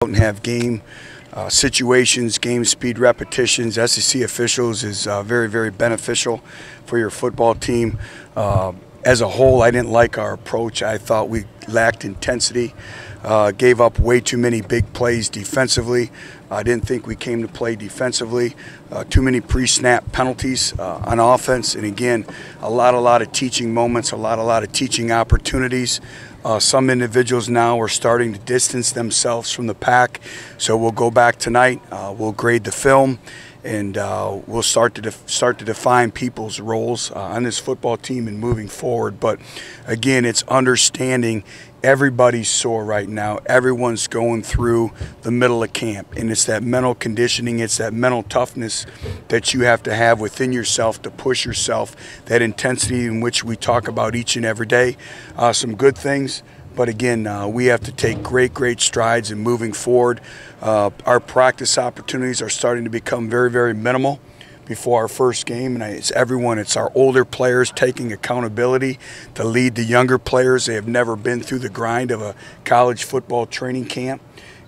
and have game situations, game speed repetitions, SEC officials is very, very beneficial for your football team. As a whole, I didn't like our approach. I thought we lacked intensity, gave up way too many big plays defensively. I didn't think we came to play defensively. Too many pre-snap penalties on offense, and again, a lot of teaching moments, a lot of teaching opportunities. Some individuals now are starting to distance themselves from the pack, so we'll go back tonight. We'll grade the film, and we'll start to define people's roles on this football team and moving forward. But again, it's understanding everybody's sore right now. Everyone's going through the middle of camp, and it's that mental conditioning, it's that mental toughness that you have to have within yourself to push yourself, that intensity in which we talk about each and every day. Some good things, but again, we have to take great strides in moving forward. Our practice opportunities are starting to become very, very minimal before our first game, and it's everyone. It's our older players taking accountability to lead the younger players. They have never been through the grind of a college football training camp.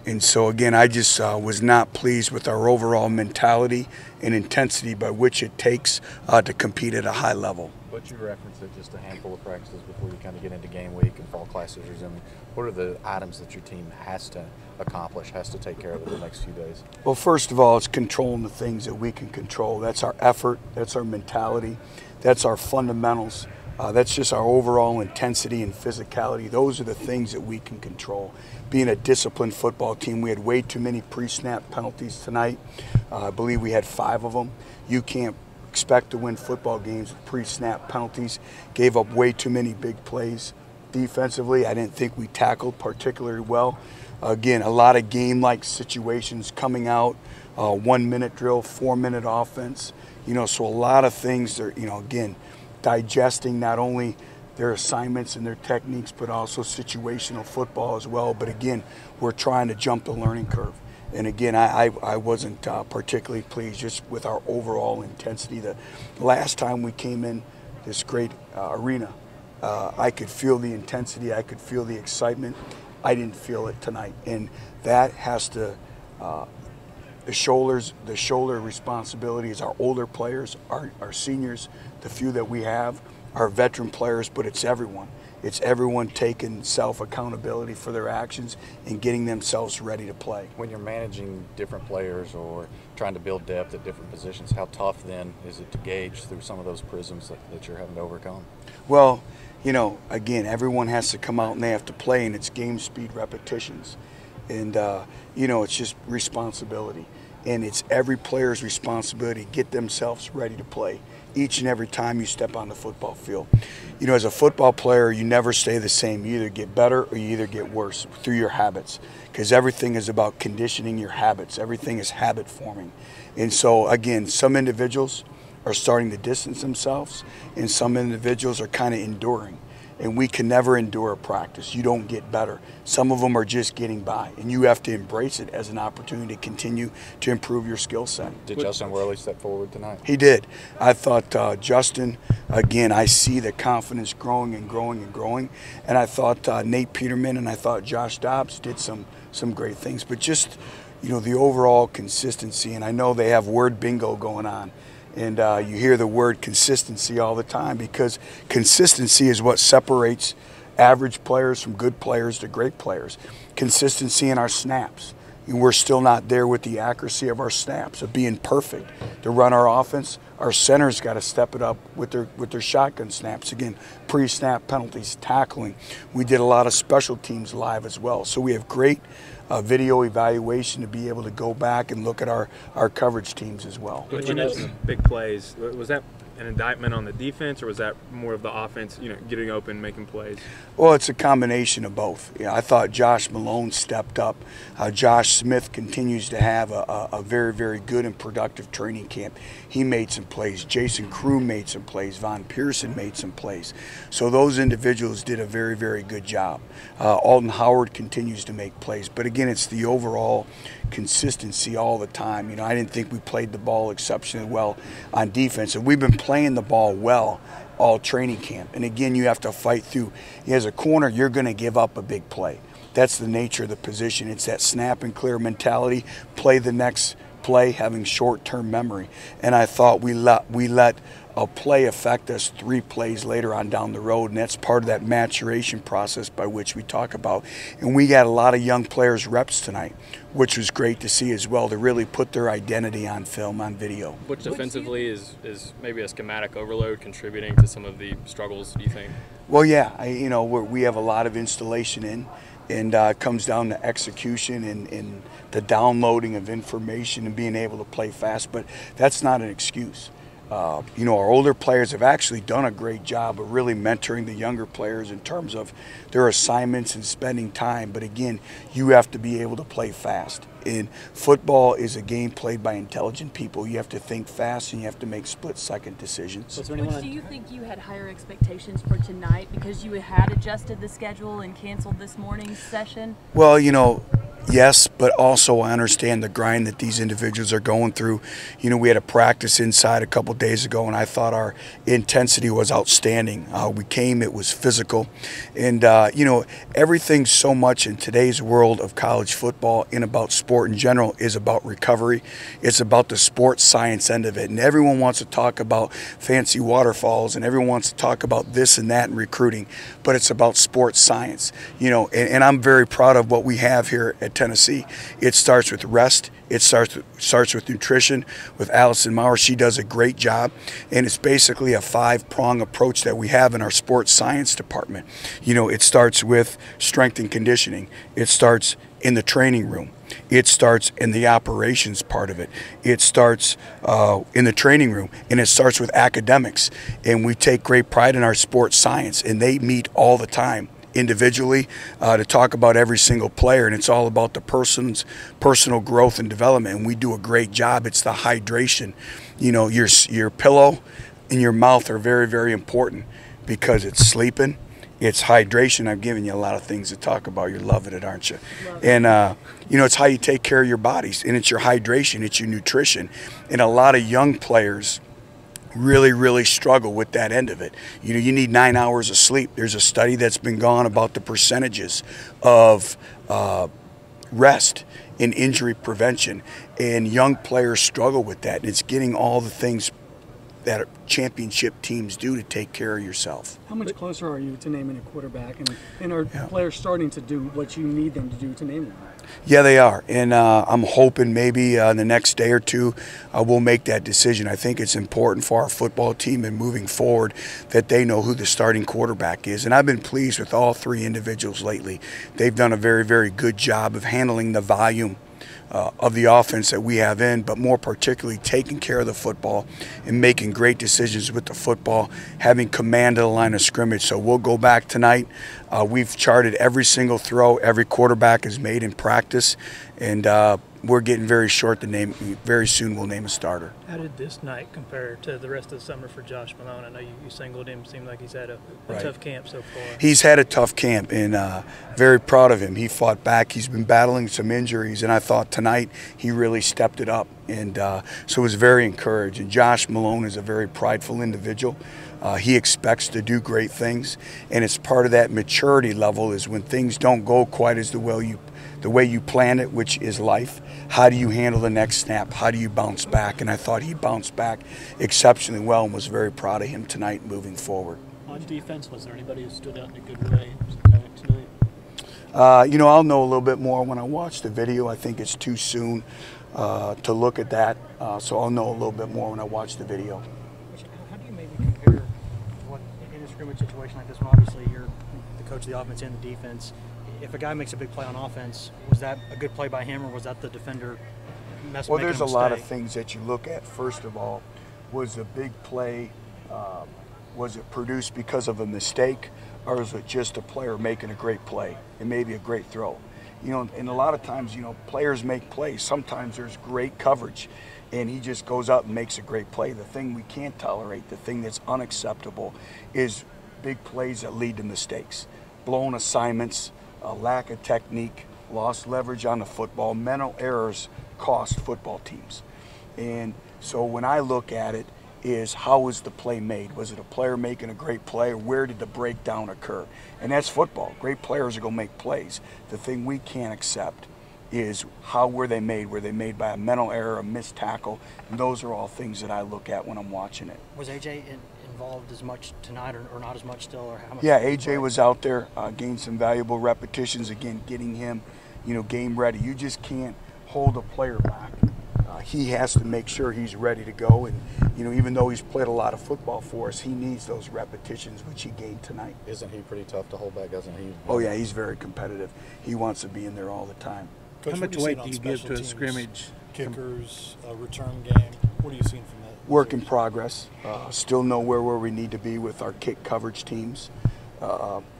And so again, I just was not pleased with our overall mentality and intensity by which it takes to compete at a high level. But you referenced it, just a handful of practices before you kind of get into game week and fall classes resuming. What are the items that your team has to accomplish, has to take care of in the next few days? Well, first of all, it's controlling the things that we can control. That's our effort, that's our mentality, that's our fundamentals. That's just our overall intensity and physicality. Those are the things that we can control. Being a disciplined football team, we had way too many pre-snap penalties tonight. I believe we had 5 of them. You can't expect to win football games with pre-snap penalties. Gave up way too many big plays. Defensively, I didn't think we tackled particularly well. Again, a lot of game-like situations coming out. 1-minute drill, 4-minute offense. So a lot of things that, again, digesting not only their assignments and their techniques, but also situational football as well. But again, we're trying to jump the learning curve. And again, I wasn't particularly pleased just with our overall intensity. The last time we came in this great arena, I could feel the intensity, I could feel the excitement. I didn't feel it tonight. And that has to, the shoulder responsibility is our older players, our seniors, the few that we have, our veteran players, but it's everyone. It's everyone taking self-accountability for their actions and getting themselves ready to play. When you're managing different players or trying to build depth at different positions, how tough then is it to gauge through some of those prisms that you're having to overcome? Well, again, everyone has to come out and they have to play, and it's game speed repetitions. And, it's just responsibility. And it's every player's responsibility to get themselves ready to play each and every time you step on the football field. As a football player, you never stay the same. You either get better or you either get worse through your habits, because everything is about conditioning your habits. Everything is habit forming. And so, again, some individuals are starting to distance themselves, and some individuals are kind of enduring. And we can never endure a practice. You don't get better. Some of them are just getting by, and you have to embrace it as an opportunity to continue to improve your skill set. Did Justin Worley step forward tonight? He did. I thought Justin, again, I see the confidence growing and growing and growing. And I thought Nate Peterman and I thought Josh Dobbs did some great things. But just, the overall consistency, and I know they have word bingo going on. And you hear the word consistency all the time, because consistency is what separates average players from good players to great players. Consistency in our snaps. We're still not there with the accuracy of our snaps, of being perfect. To run our offense, our centers got to step it up with their shotgun snaps. Again, pre-snap penalties, tackling. We did a lot of special teams live as well. So we have great video evaluation to be able to go back and look at our coverage teams as well. But you mentioned big plays. Was that an indictment on the defense, or was that more of the offense, getting open, making plays? Well, it's a combination of both. I thought Josh Malone stepped up. Josh Smith continues to have a very, very good and productive training camp. He made some plays. Jason Crew made some plays. Von Pearson made some plays. So those individuals did a very, very good job. Alton Howard continues to make plays. But again, it's the overall consistency all the time. I didn't think we played the ball exceptionally well on defense. And we've been playing the ball well all training camp. And again, you have to fight through. As a corner, you're going to give up a big play. that's the nature of the position. It's that snap and clear mentality, play the next play, having short-term memory. And I thought we let a play affect us 3 plays later on down the road, and that's part of that maturation process by which we talk about. And we got a lot of young players reps tonight, which was great to see as well, to really put their identity on film, on video. Which defensively is maybe a schematic overload contributing to some of the struggles, do you think? Well, yeah, we have a lot of installation in, and it comes down to execution and the downloading of information and being able to play fast, but that's not an excuse. Our older players have actually done a great job of really mentoring the younger players in terms of their assignments and spending time. But again, you have to be able to play fast. And football is a game played by intelligent people. You have to think fast and you have to make split-second decisions. Which do you think you had higher expectations for tonight because you had adjusted the schedule and canceled this morning's session? Well, yes, but also I understand the grind that these individuals are going through. We had a practice inside a couple days ago, and I thought our intensity was outstanding. We came, it was physical. And, everything so much in today's world of college football and about sport in general is about recovery. It's about the sports science end of it. And everyone wants to talk about fancy waterfalls, and everyone wants to talk about this and that in recruiting, but it's about sports science. And I'm very proud of what we have here at Tennessee. It starts with rest. It starts with nutrition. With Allison Maurer, she does a great job, and it's basically a 5-prong approach that we have in our sports science department. It starts with strength and conditioning. It starts in the training room. It starts in the operations part of it. It starts in the training room, and it starts with academics. And we take great pride in our sports science, and they meet all the time individually to talk about every single player, and it's all about the person's personal growth and development, and we do a great job. It's the hydration. Your pillow and your mouth are very, very important because it's sleeping, it's hydration. I've given you a lot of things to talk about. You're loving it, aren't you? And it's how you take care of your bodies, and it's your hydration, it's your nutrition. And a lot of young players really struggle with that end of it. You need 9 hours of sleep. There's a study that's been gone about the percentages of rest in injury prevention, and young players struggle with that. And it's getting all the things that championship teams do to take care of yourself. How much closer are you to naming a quarterback, and are players starting to do what you need them to do to name one? Yeah, they are, and I'm hoping maybe in the next day or two we'll make that decision. I think it's important for our football team and moving forward that they know who the starting quarterback is, and I've been pleased with all 3 individuals lately. They've done a very, very good job of handling the volume of the offense that we have in, but more particularly taking care of the football and making great decisions with the football, having command of the line of scrimmage. So we'll go back tonight. We've charted every single throw every quarterback has made in practice, and we're getting very short to name. Very soon we'll name a starter. How did this night compare to the rest of the summer for Josh Malone? I know you singled him. Seemed like he's had a tough camp so far. He's had a tough camp, and very proud of him. He fought back. He's been battling some injuries, and I thought tonight he really stepped it up, and so it was very encouraged. And Josh Malone is a very prideful individual. He expects to do great things, and it's part of that maturity level is when things don't go quite as the way you plan it, which is life. How do you handle the next snap? How do you bounce back? And I thought he bounced back exceptionally well and was very proud of him tonight moving forward. On defense, was there anybody who stood out in a good way tonight? I'll know a little bit more when I watch the video. I think it's too soon to look at that, so I'll know a little bit more when I watch the video. How do you maybe compare what in a scrimmage situation like this one? Obviously, you're the coach of the offense and the defense. If a guy makes a big play on offense, was that a good play by him, or was that the defender messing? Well, there's a lot of things that you look at. First of all, was a big play, was it produced because of a mistake, or is it just a player making a great play and maybe a great throw? And a lot of times, players make plays. Sometimes there's great coverage, and he just goes out and makes a great play. The thing we can't tolerate, the thing that's unacceptable, is big plays that lead to mistakes, blown assignments, a lack of technique, lost leverage on the football. Mental errors cost football teams. And so when I look at it, is how was the play made? Was it a player making a great play, or where did the breakdown occur? And that's football. Great players are going to make plays. The thing we can't accept is how were they made? Were they made by a mental error, a missed tackle? And those are all things that I look at when I'm watching it. Was AJ involved as much tonight or not as much still? Or how much? Yeah, AJ was out there, gained some valuable repetitions, again, getting him, game ready. You just can't hold a player back. He has to make sure he's ready to go, and even though he's played a lot of football for us, he needs those repetitions, which he gained tonight. Isn't he pretty tough to hold back? Doesn't he? Oh yeah, he's very competitive. He wants to be in there all the time. Coach, how much weight do you give to a scrimmage? Kickers, return game. What are you seeing from that? Work in progress. Still nowhere where we need to be with our kick coverage teams.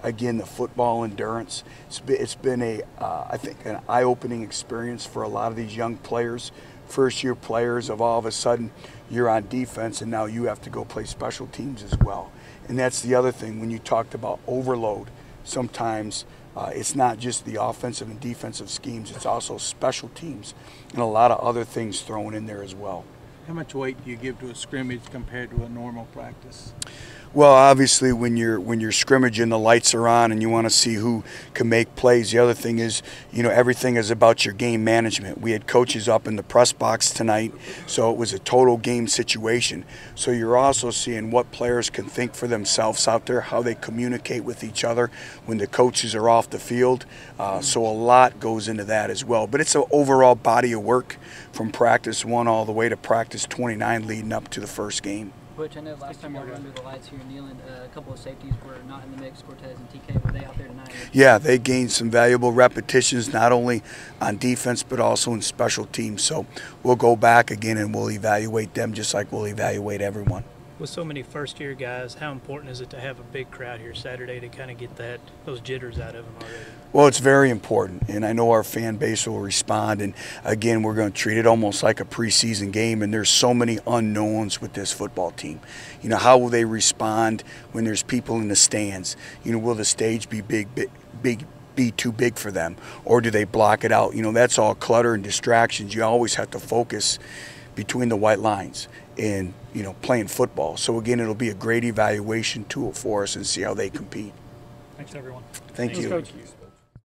Again, the football endurance. It's been I think, an eye-opening experience for a lot of these young players. First-year players of all of a sudden you're on defense and now you have to go play special teams as well. And that's the other thing when you talked about overload. Sometimes it's not just the offensive and defensive schemes, it's also special teams and a lot of other things thrown in there as well. How much weight do you give to a scrimmage compared to a normal practice? Well, obviously, when you're scrimmaging, the lights are on, and you want to see who can make plays. The other thing is, everything is about your game management. We had coaches up in the press box tonight, so it was a total game situation. So you're also seeing what players can think for themselves out there, how they communicate with each other when the coaches are off the field. So a lot goes into that as well. But it's an overall body of work from practice 1 all the way to practice 29 leading up to the first game. Butch, I know last time y'all were under the lights here in Neyland, a couple of safeties were not in the mix, Cortez and TK. Were they out there tonight? Yeah, they gained some valuable repetitions, not only on defense but also in special teams. So we'll go back again and we'll evaluate them just like we'll evaluate everyone. With so many first-year guys, how important is it to have a big crowd here Saturday to kind of get those jitters out of them already? Well, it's very important, and I know our fan base will respond. And again, we're going to treat it almost like a preseason game, and there's so many unknowns with this football team. How will they respond when there's people in the stands? Will the stage be be too big for them, or do they block it out? That's all clutter and distractions. You always have to focus between the white lines and playing football. So again, it'll be a great evaluation tool for us and see how they compete. Thanks everyone. Thank you. Coach.